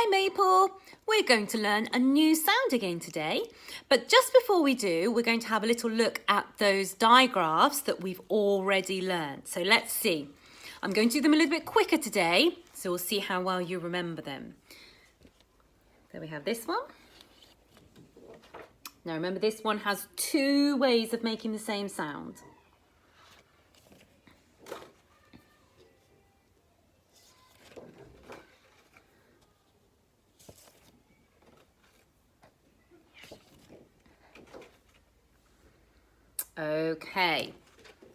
Hi Maple! We're going to learn a new sound again today, but just before we do, we're going to have a little look at those digraphs that we've already learned. So let's see. I'm going to do them a little bit quicker today, so we'll see how well you remember them. So we have this one. Now remember, this one has two ways of making the same sound. Okay,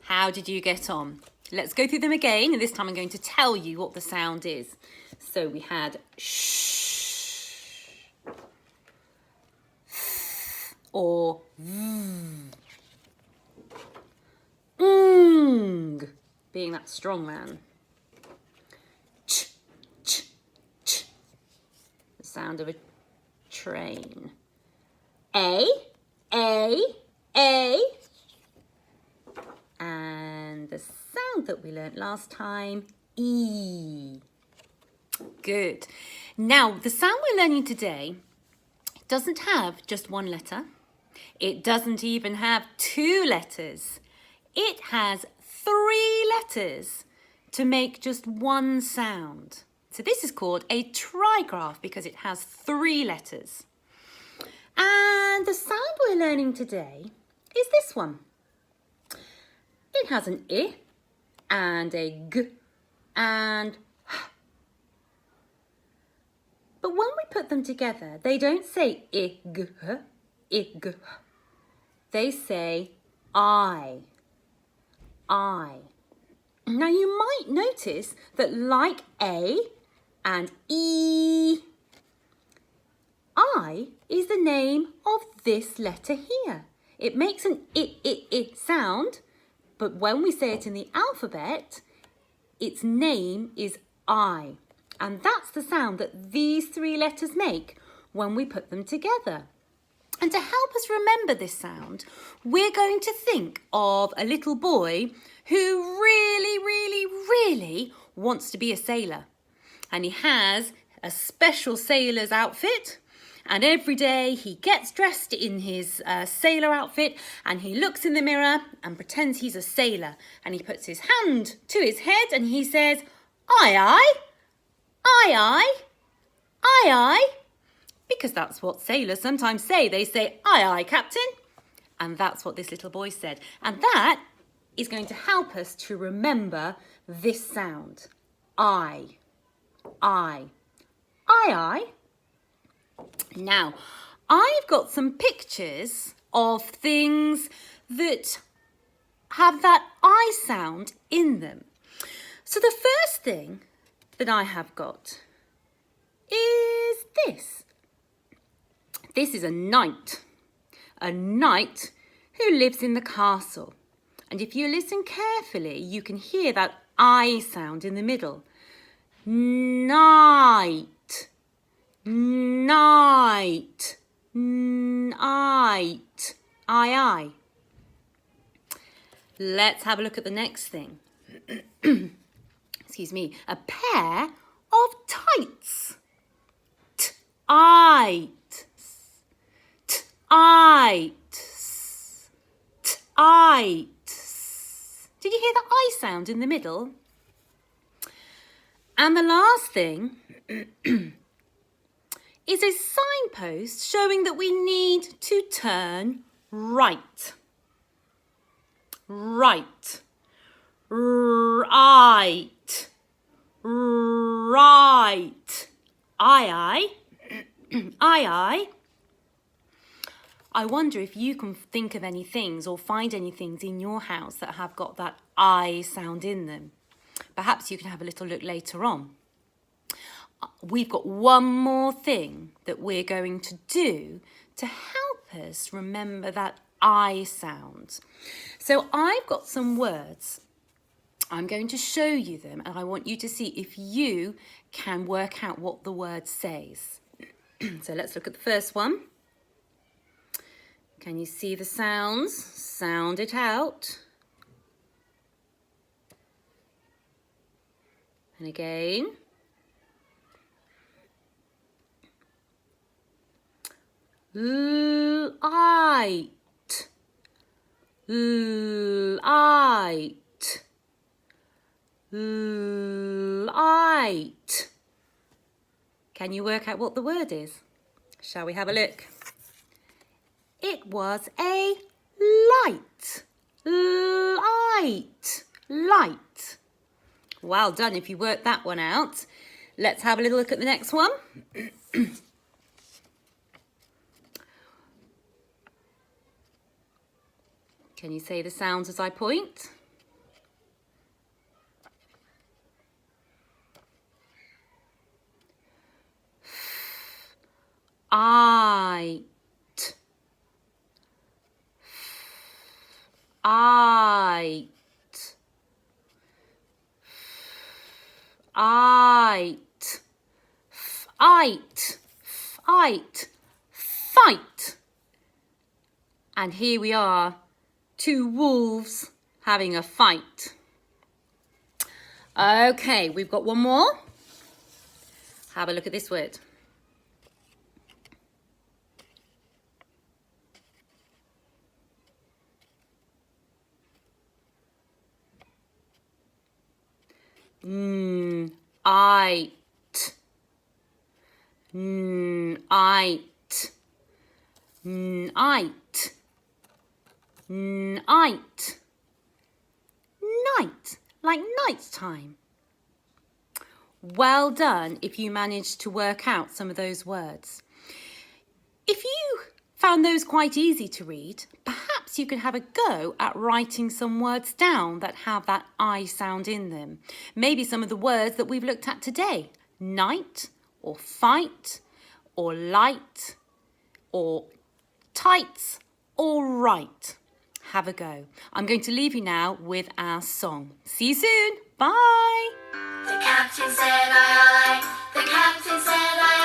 how did you get on? Let's go through them again, and this time I'm going to tell you what the sound is. So we had shh, or being that strong man. Ch, ch, ch, the sound of a train. A, and the sound that we learnt last time, E. Good. Now, the sound we're learning today doesn't have just one letter. It doesn't even have two letters. It has three letters to make just one sound. So this is called a trigraph because it has three letters. And the sound we're learning today is this one. It has an I and a G and H. But when we put them together, they don't say I, G, H, I, G, H. They say I. Now you might notice that like A and E, I is the name of this letter here. It makes an I sound, but when we say it in the alphabet, its name is I. And that's the sound that these three letters make when we put them together. And to help us remember this sound, we're going to think of a little boy who really wants to be a sailor. And he has a special sailor's outfit. And every day he gets dressed in his sailor outfit and he looks in the mirror and pretends he's a sailor. And he puts his hand to his head and he says, aye, aye, aye, aye, aye, aye. Because that's what sailors sometimes say. They say, aye, aye, captain. And that's what this little boy said. And that is going to help us to remember this sound. I, I, aye, aye. Now, I've got some pictures of things that have that I sound in them. So the first thing that I have got is this. This is a knight who lives in the castle. And if you listen carefully, you can hear that I sound in the middle. Night. Night, night, I. Let's have a look at the next thing. Excuse me, a pair of tights. Tights, tights, tights. Did you hear the I sound in the middle? And the last thing is a signpost showing that we need to turn right. Right. Right. Right. Aye. Aye. I wonder if you can think of any things or find any things in your house that have got that I sound in them. Perhaps you can have a little look later on. We've got one more thing that we're going to do to help us remember that I sound. So I've got some words. I'm going to show you them and I want you to see if you can work out what the word says. So let's look at the first one. Can you see the sounds? Sound it out. And again. light, light, light. Can you work out what the word is? Shall we have a look? It was a light, light, light. Well done if you worked that one out. Let's have a little look at the next one. Can you say the sounds as I point? I, I, fight, fight, fight. And here we are, two wolves having a fight. Okay, we've got one more. Have a look at this word. Ite, ite, night, night, night, like night time. Well done if you managed to work out some of those words. If you found those quite easy to read, perhaps you could have a go at writing some words down that have that I sound in them. Maybe some of the words that we've looked at today. Night, or fight, or light, or tights, or right. Have a go. I'm going to leave you now with our song. See you soon. Bye. The captain said aye, aye. The captain said aye,